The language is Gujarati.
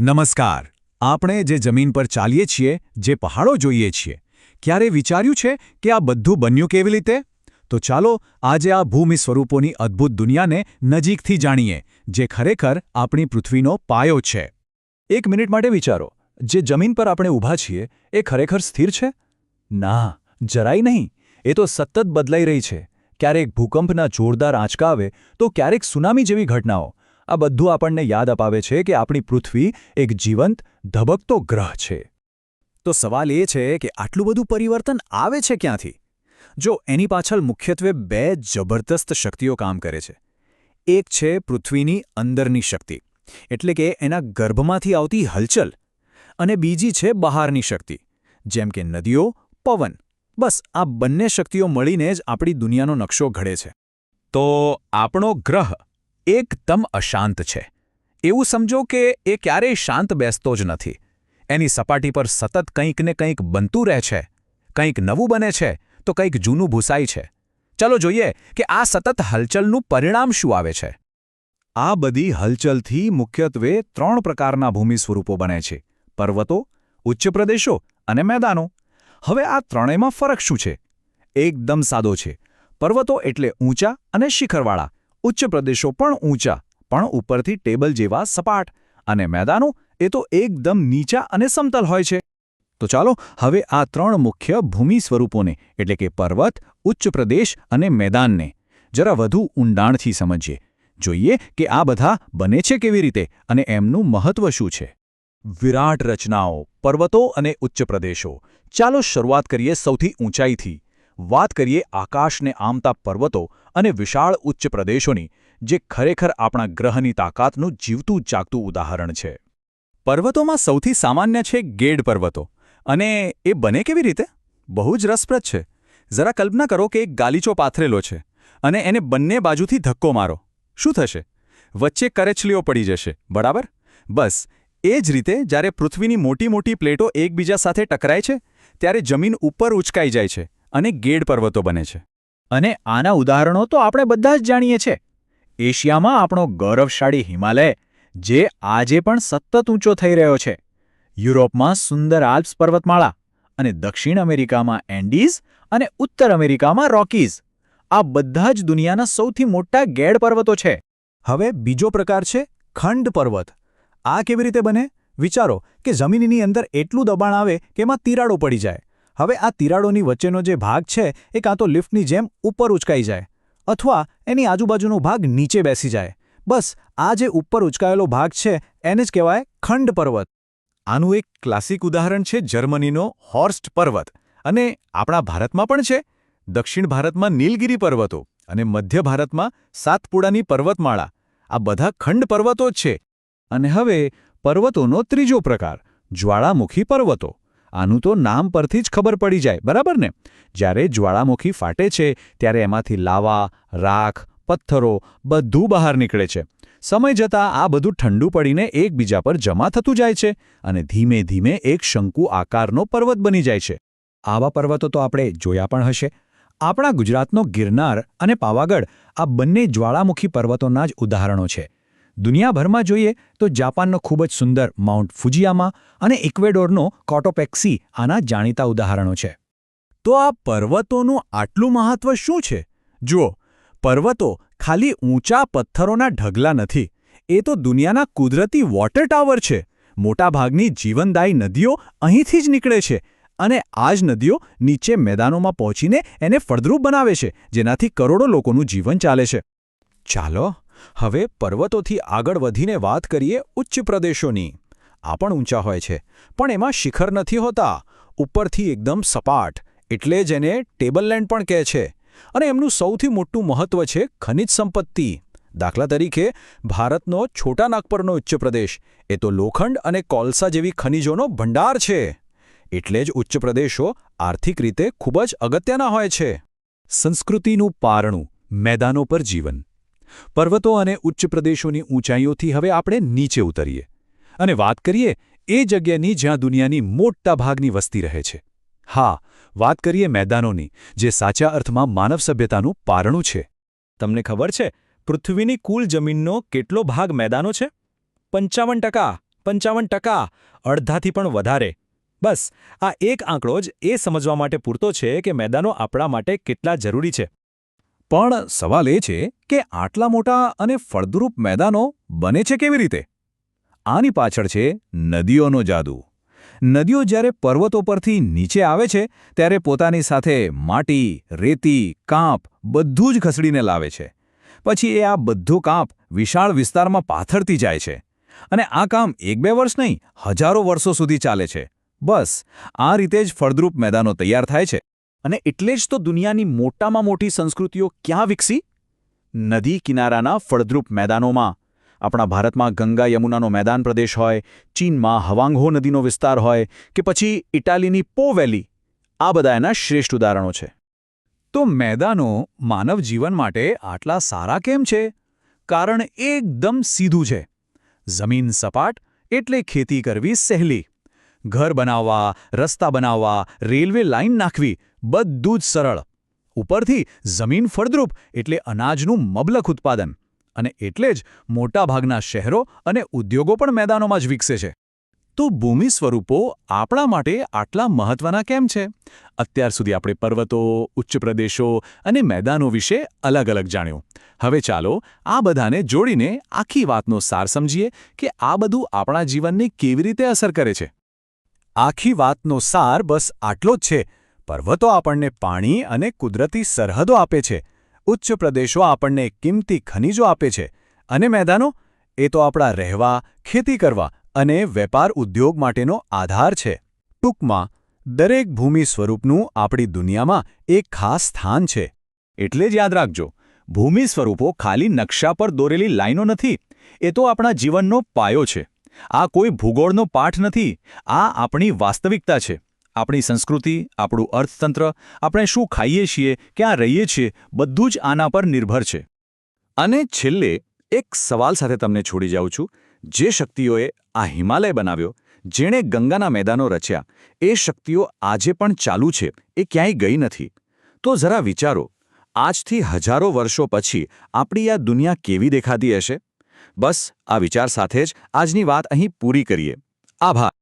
નમસ્કાર. આપણે જે જમીન પર ચાલીએ છીએ, જે પહાડો જોઈએ છીએ, ક્યારે વિચાર્યું છે કે આ બધું બન્યું કેવી રીતે? તો ચાલો આજે આ ભૂમિ સ્વરૂપોની અદ્ભુત દુનિયાને નજીકથી જાણીએ, જે ખરેખર આપણી પૃથ્વીનો પાયો છે. એક મિનિટ માટે વિચારો, જે જમીન પર આપણે ઊભા છીએ એ ખરેખર સ્થિર છે? ના, જરાય નહીં. એ તો સતત બદલાઈ રહી છે. ક્યારેક ભૂકંપના જોરદાર આંચકા આવે તો ક્યારેક સુનામી જેવી ઘટનાઓ. આ બધું આપણને યાદ અપાવે છે કે આપણી પૃથ્વી એક જીવંત, ધબકતો ગ્રહ છે. તો સવાલ એ છે કે આટલું બધું પરિવર્તન આવે છે ક્યાંથી? જો એની પાછળ મુખ્યત્વે બે જબરદસ્ત શક્તિઓ કામ કરે છે. એક છે પૃથ્વીની અંદરની શક્તિ, એટલે કે એના ગર્ભમાંથી આવતી હલચલ, અને બીજી છે બહારની શક્તિ, જેમ કે નદીઓ, પવન. બસ આ બંને શક્તિઓ મળીને જ આપણી દુનિયાનો નકશો ઘડે છે. તો આપણો ગ્રહ એકદમ અશાંત છે. એવું સમજો કે એ ક્યારેય શાંત બેસતો જ નથી. એની સપાટી પર સતત કંઈક ને કંઈક બનતું રહે છે. કંઈક નવું બને છે તો કંઈક જૂનું ભૂસાય છે. ચાલો જોઈએ કે આ સતત હલચલનું પરિણામ શું આવે છે. આ બધી હલચલથી મુખ્યત્વે 3 પ્રકારના ભૂમિ સ્વરૂપો બને છે: પર્વતો, ઉચ્ચ પ્રદેશો અને મેદાનો. હવે આ ત્રણેયમાં ફરક શું છે? એકદમ સાદો છે. પર્વતો એટલે ઊંચા અને શિખરવાળા. ઉચ્ચ પ્રદેશો પણ ઊંચા, પણ ઉપરથી ટેબલ જેવા સપાટ. અને મેદાનો એ તો એકદમ નીચા અને સમતલ હોય છે. તો ચાલો હવે આ 3 મુખ્ય ભૂમિ સ્વરૂપોને, એટલે કે પર્વત, ઉચ્ચ પ્રદેશ અને મેદાનને જરા વધુ ઊંડાણથી સમજીએ. જોઈએ કે આ બધા બને છે કેવી રીતે અને એમનું મહત્વ શું છે. વિરાટ રચનાઓ, પર્વતો અને ઉચ્ચ પ્રદેશો. ચાલો શરૂઆત કરીએ સૌથી ઊંચાઈથી. વાત કરીએ આકાશને આમતા પર્વતો અને વિશાળ ઉચ્ચ પ્રદેશોની, જે ખરેખર આપણા ગ્રહની તાકાતનું જીવતું જાગતું ઉદાહરણ છે. પર્વતોમાં સૌથી સામાન્ય છે ગેડ પર્વતો. અને એ બને કેવી રીતે? બહુ જ રસપ્રદ છે. જરા કલ્પના કરો કે એક ગાલીચો પાથરેલો છે અને એને બંને બાજુથી ધક્કો મારો. શું થશે? વચ્ચે કરચલીઓ પડી જશે, બરાબર? બસ એ જ રીતે જ્યારે પૃથ્વીની મોટી મોટી પ્લેટો એકબીજા સાથે ટકરાય છે, ત્યારે જમીન ઉપર ઉચકાઈ જાય છે અને ગેડ પર્વતો બને છે. અને આના ઉદાહરણો તો આપણે બધા જ જાણીએ છીએ. એશિયામાં આપણો ગૌરવશાળી હિમાલય, જે આજે પણ સતત ઊંચો થઈ રહ્યો છે. યુરોપમાં સુંદર આલ્પ્સ પર્વતમાળા, અને દક્ષિણ અમેરિકામાં એન્ડીઝ અને ઉત્તર અમેરિકામાં રોકીઝ. આ બધા જ દુનિયાના સૌથી મોટા ગેડ પર્વતો છે. હવે બીજો પ્રકાર છે ખંડ પર્વત. આ કેવી રીતે બને? વિચારો કે જમીનની અંદર એટલું દબાણ આવે કે એમાં તિરાડો પડી જાય. હવે આ તિરાડોની વચ્ચેનો જે ભાગ છે એ કાં તો લિફ્ટની જેમ ઉપર ઉચકાઈ જાય, અથવા એની આજુબાજુનો ભાગ નીચે બેસી જાય. બસ આ જે ઉપર ઉચકાયેલો ભાગ છે એને જ કહેવાય ખંડ પર્વત. આનું એક ક્લાસિક ઉદાહરણ છે જર્મનીનો હોર્સ્ટ પર્વત. અને આપણા ભારતમાં પણ છે. દક્ષિણ ભારતમાં નીલગિરી પર્વતો અને મધ્ય ભારતમાં સાતપુડાની પર્વતમાળા. આ બધા ખંડ પર્વતો જ છે. અને હવે પર્વતોનો ત્રીજો પ્રકાર, જ્વાળામુખી પર્વતો. આનું તો નામ પરથી જ ખબર પડી જાય, બરાબર ને? જ્યારે જ્વાળામુખી ફાટે છે ત્યારે એમાંથી લાવા, રાખ, પથ્થરો બધું બહાર નીકળે છે. સમય જતાં આ બધું ઠંડુ પડીને એકબીજા પર જમા થતું જાય છે અને ધીમે ધીમે એક શંકુ આકારનો પર્વત બની જાય છે. આવા પર્વતો તો આપણે જોયા પણ હશે. આપણા ગુજરાતનો ગિરનાર અને પાવાગઢ આ બંને જ્વાળામુખી પર્વતોના જ ઉદાહરણો છે. દુનિયાભરમાં જોઈએ તો જાપાનનો ખૂબ જ સુંદર માઉન્ટ ફુજીયામા અને ઇક્વેડોરનો કોટોપેક્સી આના જાણીતા ઉદાહરણો છે. તો આ પર્વતોનું આટલું મહત્વ શું છે? જુઓ, પર્વતો ખાલી ઊંચા પથ્થરોના ઢગલા નથી. એ તો દુનિયાના કુદરતી વોટર ટાવર છે. મોટાભાગની જીવનદાયી નદીઓ અહીંથી જ નીકળે છે. અને આ જ નદીઓ નીચે મેદાનોમાં પહોંચીને એને ફળદ્રુપ બનાવે છે, જેનાથી કરોડો લોકોનું જીવન ચાલે છે. ચાલો હવે પર્વતોથી આગળ વધીને વાત કરીએ ઉચ્ચ પ્રદેશોની. આ પણ ઊંચા હોય છે, પણ એમાં શિખર નથી હોતા. ઉપરથી એકદમ સપાટ, એટલે જ એને ટેબલલેન્ડ પણ કહે છે. અને એમનું સૌથી મોટું મહત્વ છે ખનિજ સંપત્તિ. દાખલા તરીકે ભારતનો છોટા નાગપરનો ઉચ્ચ પ્રદેશ એ તો લોખંડ અને કોલસા જેવી ખનિજોનો ભંડાર છે. એટલે જ ઉચ્ચ પ્રદેશો આર્થિક રીતે ખૂબ જ અગત્યના હોય છે. સંસ્કૃતિનું પારણું, મેદાનો પર જીવન. પર્વતો અને ઉચ્ચ પ્રદેશોની ઊંચાઈઓથી હવે આપણે નીચે ઉતરીએ અને વાત કરીએ એ જગ્યાની જ્યાં દુનિયાની મોટા ભાગની વસ્તી રહે છે. હા, વાત કરીએ મેદાનોની, જે સાચા અર્થમાં માનવ સભ્યતાનું પારણું છે. તમને ખબર છે પૃથ્વીની કુલ જમીનનો કેટલો ભાગ મેદાનો છે? 55%. 55%, અડધાથી પણ વધારે. બસ આ એક આંકડો જ એ સમજવા માટે પૂરતો છે કે મેદાનો આપણા માટે કેટલા જરૂરી છે. પણ સવાલ એ છે કે આટલા મોટા અને ફળદ્રુપ મેદાનો બને છે કેવી રીતે? આની પાછળ છે નદીઓનો જાદુ. નદીઓ જ્યારે પર્વતો પરથી નીચે આવે છે ત્યારે પોતાની સાથે માટી, રેતી, કાંપ બધું જ ખસડીને લાવે છે. પછી એ આ બધું કાંપ વિશાળ વિસ્તારમાં પાથરતી જાય છે. અને આ કામ 1-2 વર્ષ નહીં, હજારો વર્ષો સુધી ચાલે છે. બસ આ રીતે જ ફળદ્રુપ મેદાનો તૈયાર થાય છે. અને એટલે જ તો દુનિયાની મોટામાં મોટી સંસ્કૃતિઓ ક્યાં વિકસી? નદી કિનારાના ફળદ્રુપ મેદાનોમાં. આપણા ભારતમાં ગંગા યમુનાનો મેદાન પ્રદેશ હોય, ચીનમાં હવાંગહો નદીનો વિસ્તાર હોય કે પછી ઇટાલીની પો વેલી, આ બધા એના શ્રેષ્ઠ ઉદાહરણો છે. તો મેદાનો માનવ જીવન માટે આટલા સારા કેમ છે? કારણ એકદમ સીધું છે. જમીન સપાટ એટલે ખેતી કરવી સહેલી. ઘર બનાવવા, રસ્તા બનાવવા, રેલવે લાઇન નાખવી બધું જ સરળ. ઉપરથી જમીન ફળદ્રુપ એટલે અનાજનું મબલખ ઉત્પાદન. અને એટલે જ મોટાભાગના શહેરો અને ઉદ્યોગો પણ મેદાનોમાં જ વિકસે છે. તો ભૂમિ સ્વરૂપો આપણા માટે આટલા મહત્વના કેમ છે? અત્યાર સુધી આપણે પર્વતો, ઉચ્ચ પ્રદેશો અને મેદાનો વિશે અલગ અલગ જાણ્યું. હવે ચાલો આ બધાને જોડીને આખી વાતનો સાર સમજીએ કે આ બધું આપણા જીવનને કેવી રીતે અસર કરે છે. આખી વાતનો સાર બસ આટલો જ છે. પર્વતો આપણને પાણી અને કુદરતી સરહદો આપે છે. ઉચ્ચ પ્રદેશો આપણને કિંમતી ખનિજો આપે છે. અને મેદાનો? એ તો આપણા રહેવા, ખેતી કરવા અને વેપાર ઉદ્યોગ માટેનો આધાર છે. ટૂંકમાં દરેક ભૂમિ સ્વરૂપનું આપણી દુનિયામાં એક ખાસ સ્થાન છે. એટલે જ યાદ રાખજો, ભૂમિ સ્વરૂપો ખાલી નકશા પર દોરેલી લાઈનો નથી. એ તો આપણા જીવનનો પાયો છે. આ કોઈ ભૂગોળનો પાઠ નથી. આ આપણી વાસ્તવિકતા છે. આપણી સંસ્કૃતિ, આપણું અર્થતંત્ર, આપણે શું ખાઈએ છીએ, ક્યાં રહીએ છીએ, બધું જ આના પર નિર્ભર છે. અને છેલ્લે એક સવાલ સાથે તમને છોડી જાઉં છું. જે શક્તિઓએ આ હિમાલય બનાવ્યો, જેણે ગંગાના મેદાનો રચ્યા, એ શક્તિઓ આજે પણ ચાલુ છે. એ ક્યાંય ગઈ નથી. તો જરા વિચારો, આજથી હજારો વર્ષો પછી આપણી આ દુનિયા કેવી દેખાતી હશે? બસ આ વિચાર સાથે જ આજની વાત અહીં પૂરી કરીએ. આભાર.